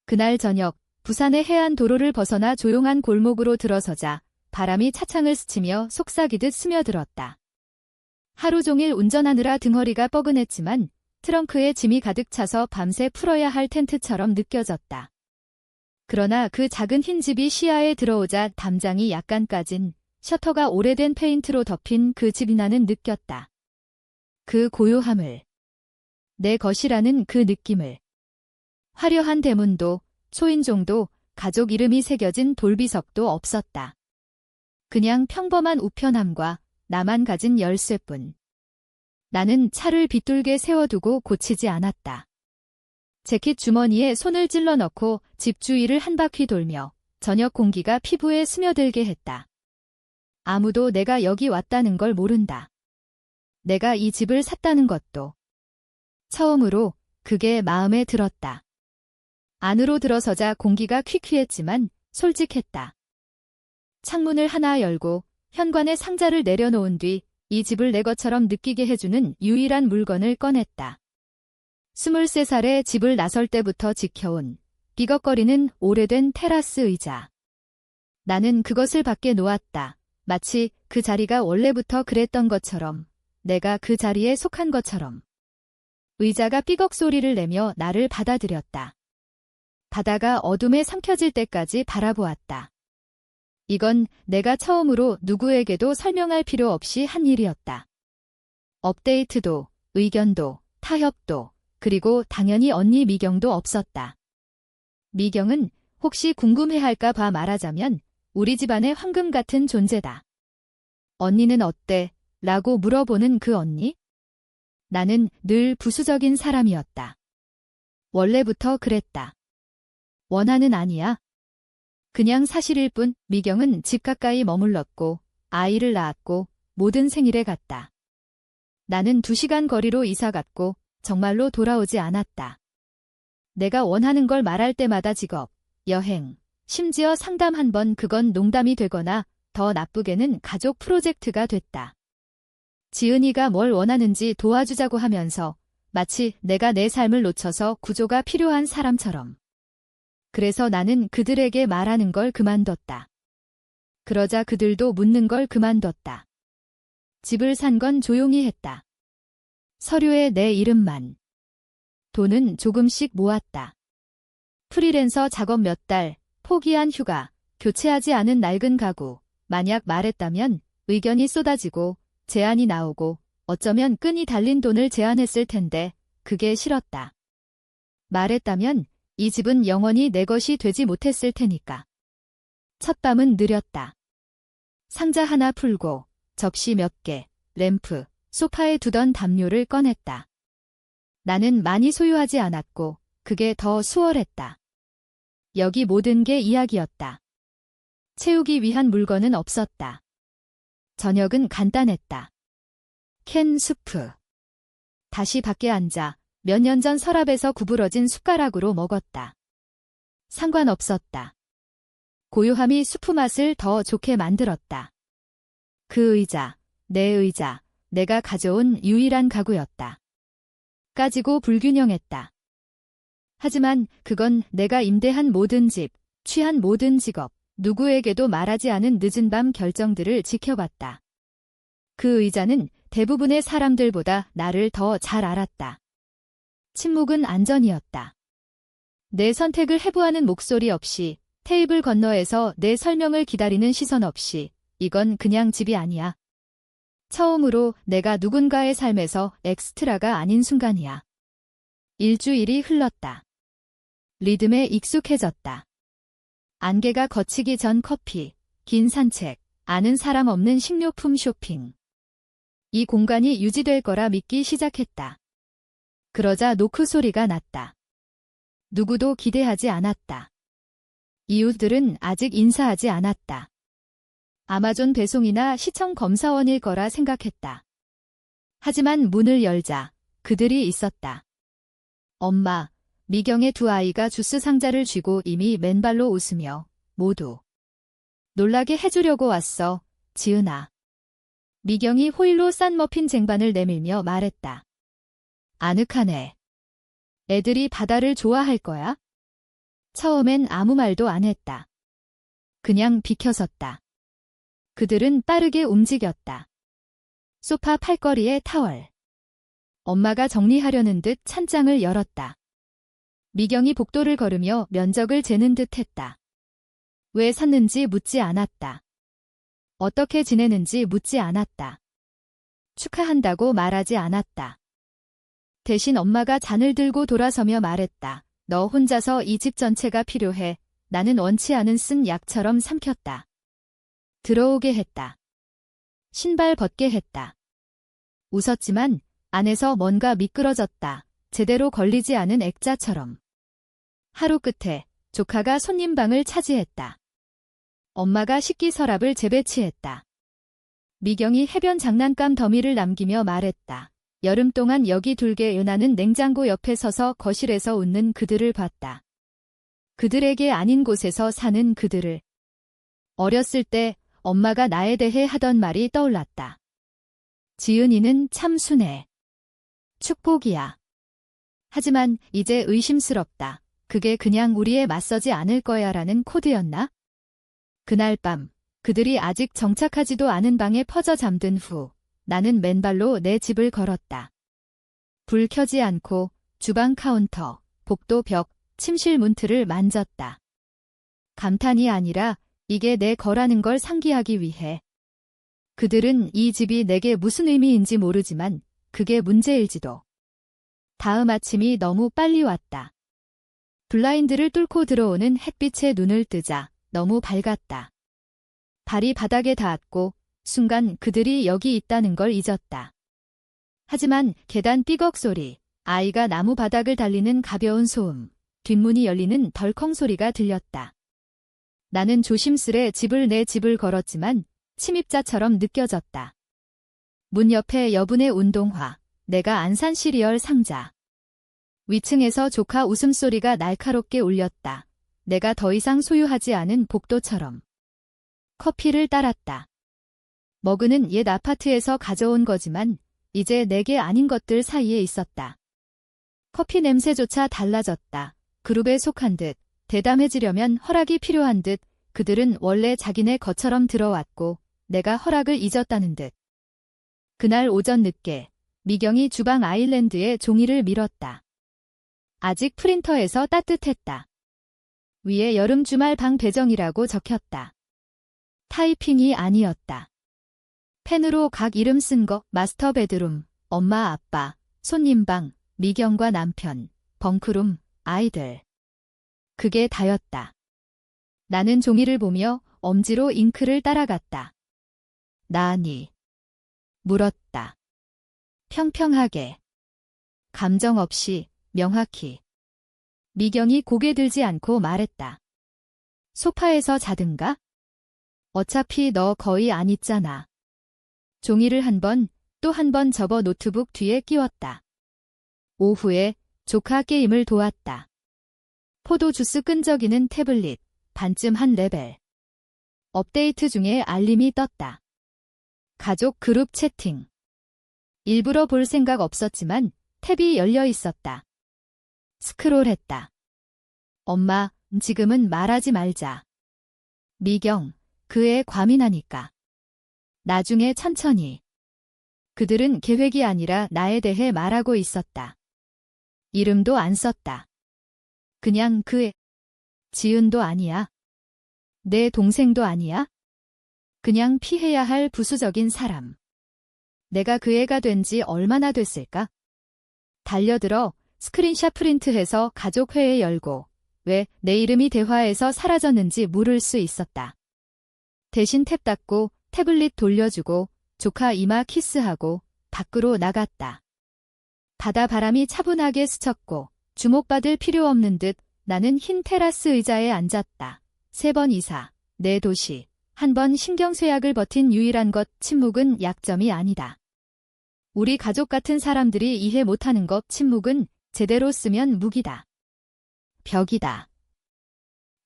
그날 저녁, 부산의 해안 도로를 벗어나 조용한 골목으로 들어서자 바람이 차창을 스치며 속삭이듯 스며들었다. 하루 종일 운전하느라 등허리가 뻐근했지만 트렁크에 짐이 가득 차서 밤새 풀어야 할 텐트처럼 느껴졌다. 그러나 그 작은 흰 집이 시야에 들어오자 담장이 약간 까진 셔터가 오래된 페인트로 덮인 그 집이 나는 느꼈다. 그 고요함을. 내 것이라는 그 느낌을. 화려한 대문도, 초인종도, 가족 이름이 새겨진 돌비석도 없었다. 그냥 평범한 우편함과 나만 가진 열쇠뿐. 나는 차를 빗둘게 세워두고 고치지 않았다. 재킷 주머니에 손을 찔러 넣고 집 주위를 한 바퀴 돌며 저녁 공기가 피부에 스며들게 했다. 아무도 내가 여기 왔다는 걸 모른다. 내가 이 집을 샀다는 것도. 처음으로 그게 마음에 들었다. 안으로 들어서자 공기가 퀴퀴했지만 솔직했다. 창문을 하나 열고 현관에 상자를 내려놓은 뒤 이 집을 내 것처럼 느끼게 해주는 유일한 물건을 꺼냈다. 23살에 집을 나설 때부터 지켜온 삐걱거리는 오래된 테라스 의자. 나는 그것을 밖에 놓았다. 마치 그 자리가 원래부터 그랬던 것처럼, 내가 그 자리에 속한 것처럼. 의자가 삐걱 소리를 내며 나를 받아들였다. 바다가 어둠에 삼켜질 때까지 바라보았다. 이건 내가 처음으로 누구에게도 설명할 필요 없이 한 일이었다. 업데이트도, 의견도, 타협도, 그리고 당연히 언니 미경도 없었다. 미경은 혹시 궁금해할까 봐 말하자면 우리 집안의 황금 같은 존재다. 언니는 어때? 라고 물어보는 그 언니? 나는 늘 부수적인 사람이었다. 원래부터 그랬다. 원한은 아니야. 그냥 사실일 뿐. 미경은 집 가까이 머물렀고 아이를 낳았고 모든 생일에 갔다. 나는 2시간 거리로 이사 갔고 정말로 돌아오지 않았다. 내가 원하는 걸 말할 때마다 직업, 여행, 심지어 상담 한 번 그건 농담이 되거나 더 나쁘게는 가족 프로젝트가 됐다. 지은이가 뭘 원하는지 도와주자고 하면서 마치 내가 내 삶을 놓쳐서 구조가 필요한 사람처럼. 그래서 나는 그들에게 말하는 걸 그만뒀다. 그러자 그들도 묻는 걸 그만뒀다. 집을 산 건 조용히 했다. 서류에 내 이름만. 돈은 조금씩 모았다. 프리랜서 작업 몇 달, 포기한 휴가, 교체하지 않은 낡은 가구. 만약 말했다면 의견이 쏟아지고 제안이 나오고 어쩌면 끈이 달린 돈을 제안했을 텐데 그게 싫었다. 말했다면 이 집은 영원히 내 것이 되지 못했을 테니까. 첫 밤은 느렸다. 상자 하나 풀고 접시 몇 개, 램프, 소파에 두던 담요를 꺼냈다. 나는 많이 소유하지 않았고 그게 더 수월했다. 여기 모든 게 이야기였다. 채우기 위한 물건은 없었다. 저녁은 간단했다. 캔 수프. 다시 밖에 앉아 몇 년 전 서랍에서 구부러진 숟가락으로 먹었다. 상관없었다. 고요함이 수프 맛을 더 좋게 만들었다. 그 의자, 내 의자, 내가 가져온 유일한 가구였다. 까지고 불균형했다. 하지만 그건 내가 임대한 모든 집, 취한 모든 직업, 누구에게도 말하지 않은 늦은 밤 결정들을 지켜봤다. 그 의자는 대부분의 사람들보다 나를 더 잘 알았다. 침묵은 안전이었다. 내 선택을 해부하는 목소리 없이, 테이블 건너에서 내 설명을 기다리는 시선 없이, 이건 그냥 집이 아니야. 처음으로 내가 누군가의 삶에서 엑스트라가 아닌 순간이야. 일주일이 흘렀다. 리듬에 익숙해졌다. 안개가 걷히기 전 커피, 긴 산책, 아는 사람 없는 식료품 쇼핑. 이 공간이 유지될 거라 믿기 시작했다. 그러자 노크 소리가 났다. 누구도 기대하지 않았다. 이웃들은 아직 인사하지 않았다. 아마존 배송이나 시청 검사원일 거라 생각했다. 하지만 문을 열자 그들이 있었다. 엄마, 미경의 두 아이가 주스 상자를 쥐고 이미 맨발로 웃으며 모두 놀라게 해주려고 왔어, 지은아. 미경이 호일로 싼 머핀 쟁반을 내밀며 말했다. 아늑하네. 애들이 바다를 좋아할 거야? 처음엔 아무 말도 안 했다. 그냥 비켜섰다. 그들은 빠르게 움직였다. 소파 팔걸이에 타월. 엄마가 정리하려는 듯 찬장을 열었다. 미경이 복도를 걸으며 면적을 재는 듯 했다. 왜 샀는지 묻지 않았다. 어떻게 지내는지 묻지 않았다. 축하한다고 말하지 않았다. 대신 엄마가 잔을 들고 돌아서며 말했다. 너 혼자서 이 집 전체가 필요해. 나는 원치 않은 쓴 약처럼 삼켰다. 들어오게 했다. 신발 벗게 했다. 웃었지만 안에서 뭔가 미끄러졌다. 제대로 걸리지 않은 액자처럼. 하루 끝에 조카가 손님방을 차지했다. 엄마가 식기 서랍을 재배치했다. 미경이 해변 장난감 더미를 남기며 말했다. 여름 동안 여기 둘게 은하는 냉장고 옆에 서서 거실에서 웃는 그들을 봤다. 그들에게 아닌 곳에서 사는 그들을. 어렸을 때 엄마가 나에 대해 하던 말이 떠올랐다. 지은이는 참 순해. 축복이야. 하지만 이제 의심스럽다. 그게 그냥 우리에 맞서지 않을 거야 라는 코드였나? 그날 밤 그들이 아직 정착하지도 않은 방에 퍼져 잠든 후 나는 맨발로 내 집을 걸었다. 불 켜지 않고 주방 카운터, 복도 벽, 침실 문틀을 만졌다. 감탄이 아니라 이게 내 거라는 걸 상기하기 위해. 그들은 이 집이 내게 무슨 의미인지 모르지만 그게 문제일지도. 다음 아침이 너무 빨리 왔다. 블라인드를 뚫고 들어오는 햇빛에 눈을 뜨자 너무 밝았다. 발이 바닥에 닿았고 순간 그들이 여기 있다는 걸 잊었다. 하지만 계단 삐걱 소리, 아이가 나무 바닥을 달리는 가벼운 소음, 뒷문이 열리는 덜컹 소리가 들렸다. 나는 조심스레 내 집을 걸었지만 침입자처럼 느껴졌다. 문 옆에 여분의 운동화, 내가 안 산 시리얼 상자. 위층에서 조카 웃음소리가 날카롭게 울렸다. 내가 더 이상 소유하지 않은 복도처럼. 커피를 따랐다. 머그는 옛 아파트에서 가져온 거지만 이제 내게 아닌 것들 사이에 있었다. 커피 냄새조차 달라졌다. 그룹에 속한 듯, 대담해지려면 허락이 필요한 듯, 그들은 원래 자기네 것처럼 들어왔고 내가 허락을 잊었다는 듯. 그날 오전 늦게 미경이 주방 아일랜드에 종이를 밀었다. 아직 프린터에서 따뜻했다. 위에 여름 주말 방 배정이라고 적혔다. 타이핑이 아니었다. 펜으로 각 이름 쓴 거, 마스터 베드룸, 엄마 아빠, 손님방, 미경과 남편, 벙크룸, 아이들. 그게 다였다. 나는 종이를 보며 엄지로 잉크를 따라갔다. 나니. 물었다. 평평하게. 감정 없이, 명확히. 미경이 고개 들지 않고 말했다. 소파에서 자든가? 어차피 너 거의 안 있잖아. 종이를 한 번, 또 한 번 접어 노트북 뒤에 끼웠다. 오후에 조카 게임을 도왔다. 포도 주스 끈적이는 태블릿, 반쯤 한 레벨. 업데이트 중에 알림이 떴다. 가족 그룹 채팅. 일부러 볼 생각 없었지만 탭이 열려 있었다. 스크롤했다. 엄마, 지금은 말하지 말자. 미경, 그 애 과민하니까. 나중에 천천히. 그들은 계획이 아니라 나에 대해 말하고 있었다. 이름도 안 썼다. 그냥 그 애. 지은도 아니야. 내 동생도 아니야. 그냥 피해야 할 부수적인 사람. 내가 그 애가 된 지 얼마나 됐을까? 달려들어 스크린샷 프린트해서 가족회에 열고 왜 내 이름이 대화에서 사라졌는지 물을 수 있었다. 대신 탭 닫고 태블릿 돌려주고 조카 이마 키스하고 밖으로 나갔다. 바다 바람이 차분하게 스쳤고 주목받을 필요 없는 듯 나는 흰 테라스 의자에 앉았다. 3번 이사, 내 도시, 한 번 신경쇠약을 버틴 유일한 것 침묵은 약점이 아니다. 우리 가족 같은 사람들이 이해 못하는 것 침묵은 제대로 쓰면 무기다. 벽이다.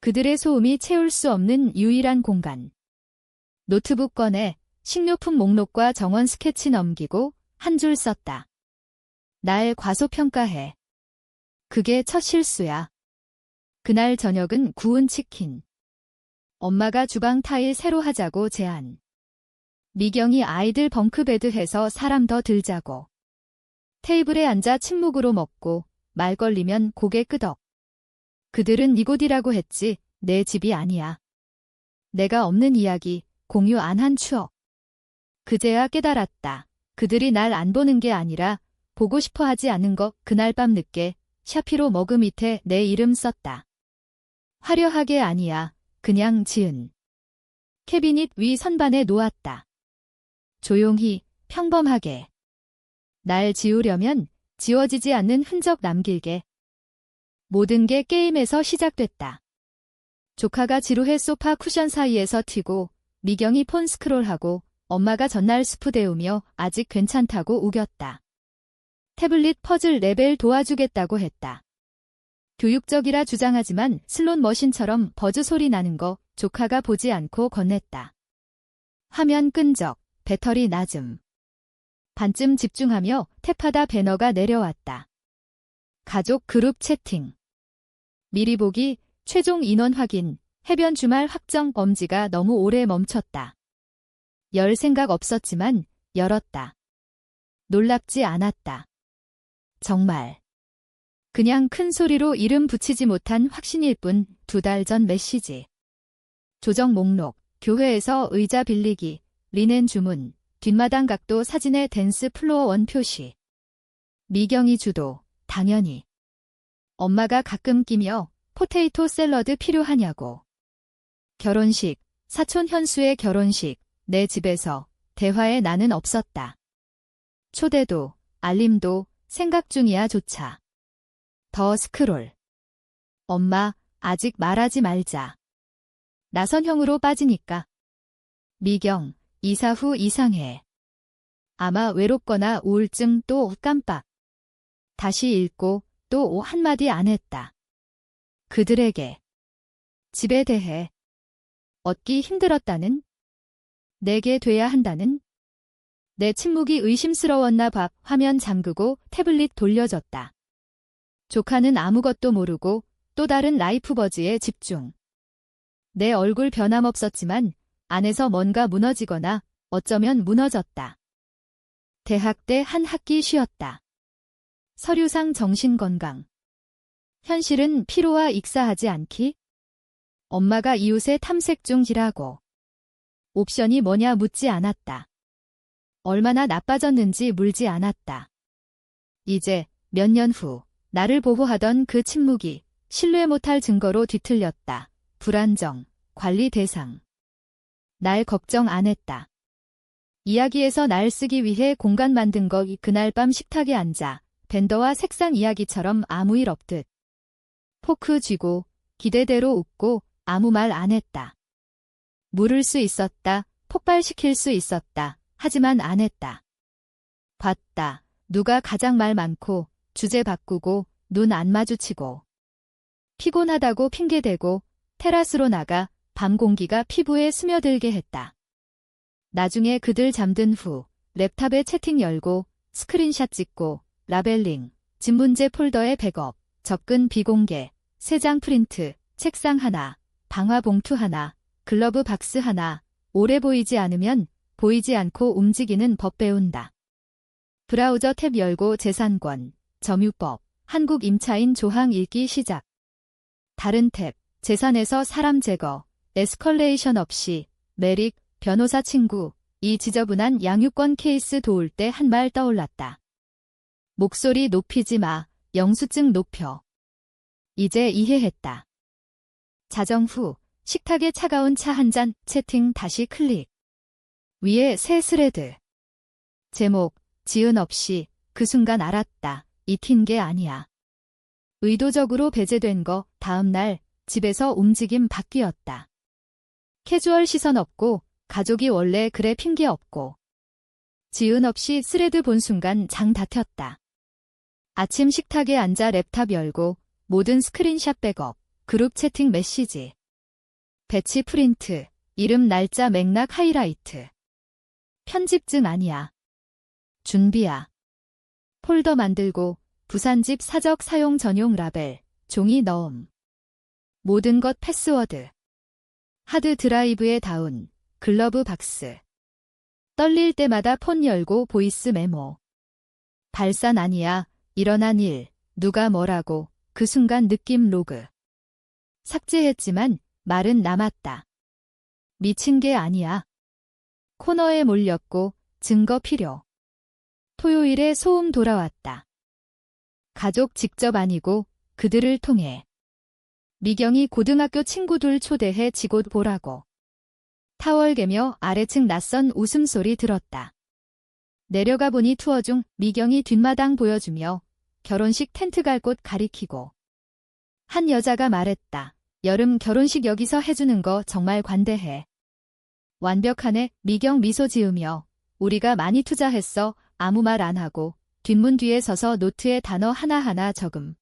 그들의 소음이 채울 수 없는 유일한 공간. 노트북 꺼내 식료품 목록과 정원 스케치 넘기고 한 줄 썼다. 날 과소평가해. 그게 첫 실수야. 그날 저녁은 구운 치킨. 엄마가 주방 타일 새로 하자고 제안. 미경이 아이들 벙크베드 해서 사람 더 들자고. 테이블에 앉아 침묵으로 먹고 말 걸리면 고개 끄덕. 그들은 이곳이라고 했지 내 집이 아니야. 내가 없는 이야기, 공유 안 한 추억. 그제야 깨달았다. 그들이 날 안 보는 게 아니라 보고 싶어 하지 않은 거. 그날 밤 늦게 샤피로 머그 밑에 내 이름 썼다. 화려하게 아니야. 그냥 지은. 캐비닛 위 선반에 놓았다. 조용히, 평범하게. 날 지우려면 지워지지 않는 흔적 남길게. 모든 게 게임에서 시작됐다. 조카가 지루해 소파 쿠션 사이에서 튀고 미경이 폰 스크롤하고 엄마가 전날 수프 데우며 아직 괜찮다고 우겼다. 태블릿 퍼즐 레벨 도와주겠다고 했다. 교육적이라 주장하지만 슬롯 머신처럼 버즈 소리 나는 거 조카가 보지 않고 건넸다. 화면 끈적, 배터리 낮음. 반쯤 집중하며 탭하다 배너가 내려왔다. 가족 그룹 채팅. 미리 보기, 최종 인원 확인, 해변 주말 확정. 엄지가 너무 오래 멈췄다. 열 생각 없었지만 열었다. 놀랍지 않았다. 정말. 그냥 큰 소리로 이름 붙이지 못한 확신일 뿐. 2달 전 메시지. 조정 목록, 교회에서 의자 빌리기, 리넨 주문, 뒷마당 각도 사진에 댄스 플로어 원 표시. 미경이 주도, 당연히. 엄마가 가끔 끼며 포테이토 샐러드 필요하냐고. 결혼식, 사촌 현수의 결혼식, 내 집에서 대화에 나는 없었다. 초대도, 알림도, 생각 중이야 조차. 더 스크롤. 엄마, 아직 말하지 말자. 나선형으로 빠지니까. 미경, 이사 후 이상해. 아마 외롭거나 우울증. 또 깜빡. 다시 읽고 또 한마디 안 했다. 그들에게. 집에 대해. 얻기 힘들었다는? 내게 돼야 한다는? 내 침묵이 의심스러웠나 봐. 화면 잠그고 태블릿 돌려줬다. 조카는 아무것도 모르고 또 다른 라이프 버즈에 집중. 내 얼굴 변함없었지만 안에서 뭔가 무너지거나 어쩌면 무너졌다. 대학 때 한 학기 쉬었다. 서류상 정신건강. 현실은 피로와 익사하지 않기? 엄마가 이웃에 탐색 중이라고. 옵션이 뭐냐 묻지 않았다. 얼마나 나빠졌는지 물지 않았다. 이제 몇 년 후 나를 보호하던 그 침묵이 신뢰 못할 증거로 뒤틀렸다. 불안정, 관리 대상. 날 걱정 안 했다. 이야기에서 날 쓰기 위해 공간 만든 거. 그날 밤 식탁에 앉아 벤더와 색상 이야기처럼 아무 일 없듯. 포크 쥐고 기대대로 웃고 아무 말 안 했다. 물을 수 있었다. 폭발시킬 수 있었다. 하지만 안 했다. 봤다. 누가 가장 말 많고 주제 바꾸고 눈 안 마주치고. 피곤하다고 핑계대고 테라스로 나가 밤 공기가 피부에 스며들게 했다. 나중에 그들 잠든 후 랩탑에 채팅 열고 스크린샷 찍고 라벨링, 집문제 폴더에 백업, 접근 비공개, 3장 프린트, 책상 하나, 방화 봉투 하나, 글러브 박스 하나, 오래 보이지 않으면 보이지 않고 움직이는 법 배운다. 브라우저 탭 열고 재산권, 점유법, 한국 임차인 조항 읽기 시작. 다른 탭, 재산에서 사람 제거, 에스컬레이션 없이, 메릭, 변호사 친구, 이 지저분한 양육권 케이스 도울 때 한 말 떠올랐다. 목소리 높이지 마, 영수증 높여. 이제 이해했다. 자정 후, 식탁에 차가운 차 한 잔, 채팅 다시 클릭. 위에 새 스레드. 제목, 지은 없이, 그 순간 알았다. 이 튄 게 아니야. 의도적으로 배제된 거. 다음 날, 집에서 움직임 바뀌었다. 캐주얼 시선 없고, 가족이 원래 그래 핑계 없고. 지은 없이 스레드 본 순간 장 다퉜다. 아침 식탁에 앉아 랩탑 열고, 모든 스크린샷 백업, 그룹 채팅 메시지. 배치 프린트, 이름 날짜 맥락 하이라이트. 편집증 아니야. 준비야. 폴더 만들고, 부산집 사적 사용 전용 라벨, 종이 넣음. 모든 것 패스워드. 하드 드라이브에 다운, 글러브 박스. 떨릴 때마다 폰 열고 보이스 메모. 발산 아니야, 일어난 일, 누가 뭐라고, 그 순간 느낌 로그. 삭제했지만 말은 남았다. 미친 게 아니야. 코너에 몰렸고 증거 필요. 토요일에 소음 돌아왔다. 가족 직접 아니고 그들을 통해. 미경이 고등학교 친구들 초대해 지곳 보라고. 타월개며 아래층 낯선 웃음소리 들었다. 내려가 보니 투어 중 미경이 뒷마당 보여주며 결혼식 텐트 갈 곳 가리키고. 한 여자가 말했다. 여름 결혼식 여기서 해주는 거 정말 관대해. 완벽하네. 미경 미소 지으며 우리가 많이 투자했어. 아무 말 안 하고 뒷문 뒤에 서서 노트에 단어 하나하나 적음.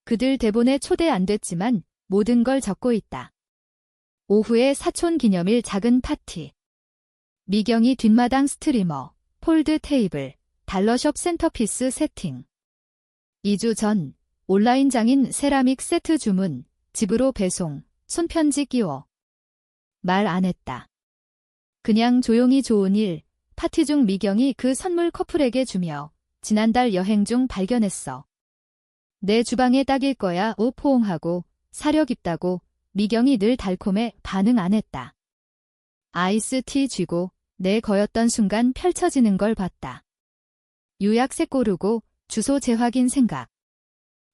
그들 대본에 초대 안 됐지만 모든 걸 적고 있다. 오후에 사촌 기념일 작은 파티. 미경이 뒷마당 스트리머, 폴드 테이블, 달러숍 센터피스 세팅. 2주 전 온라인 장인 세라믹 세트 주문, 집으로 배송, 손편지 끼워. 말 안 했다. 그냥 조용히 좋은 일, 파티 중 미경이 그 선물 커플에게 주며 지난달 여행 중 발견했어. 내 주방에 딱일 거야. 오 포옹하고 사려 깊다고. 미경이 늘 달콤해. 반응 안 했다. 아이스티 쥐고 내 거였던 순간 펼쳐지는 걸 봤다. 유약색 고르고 주소 재확인 생각.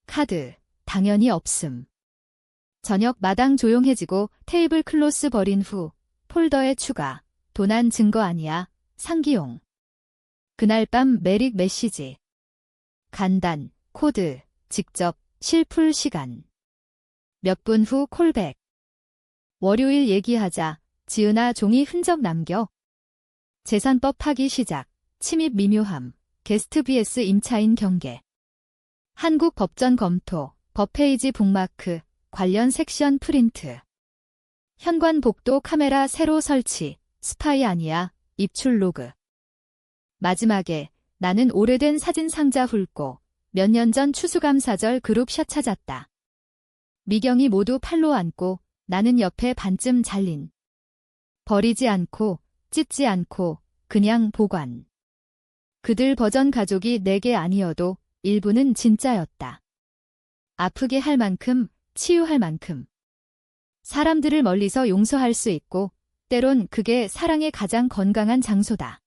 카드 당연히 없음. 저녁 마당 조용해지고 테이블 클로스 버린 후 폴더에 추가. 도난 증거 아니야. 상기용. 그날 밤 메릭 메시지. 간단, 코드, 직접, 실풀 시간. 몇 분 후 콜백. 월요일 얘기하자. 지은아 종이 흔적 남겨. 재산법 파기 시작. 침입 미묘함. 게스트 vs 임차인 경계. 한국 법전 검토. 법페이지 북마크. 관련 섹션 프린트. 현관 복도 카메라 새로 설치. 스파이 아니야. 입출 로그. 마지막에 나는 오래된 사진 상자 훑고 몇 년 전 추수감사절 그룹샷 찾았다. 미경이 모두 팔로 안고 나는 옆에 반쯤 잘린. 버리지 않고 찢지 않고 그냥 보관. 그들 버전 가족이 내게 아니어도 일부는 진짜였다. 아프게 할 만큼 치유할 만큼. 사람들을 멀리서 용서할 수 있고 때론 그게 사랑의 가장 건강한 장소다.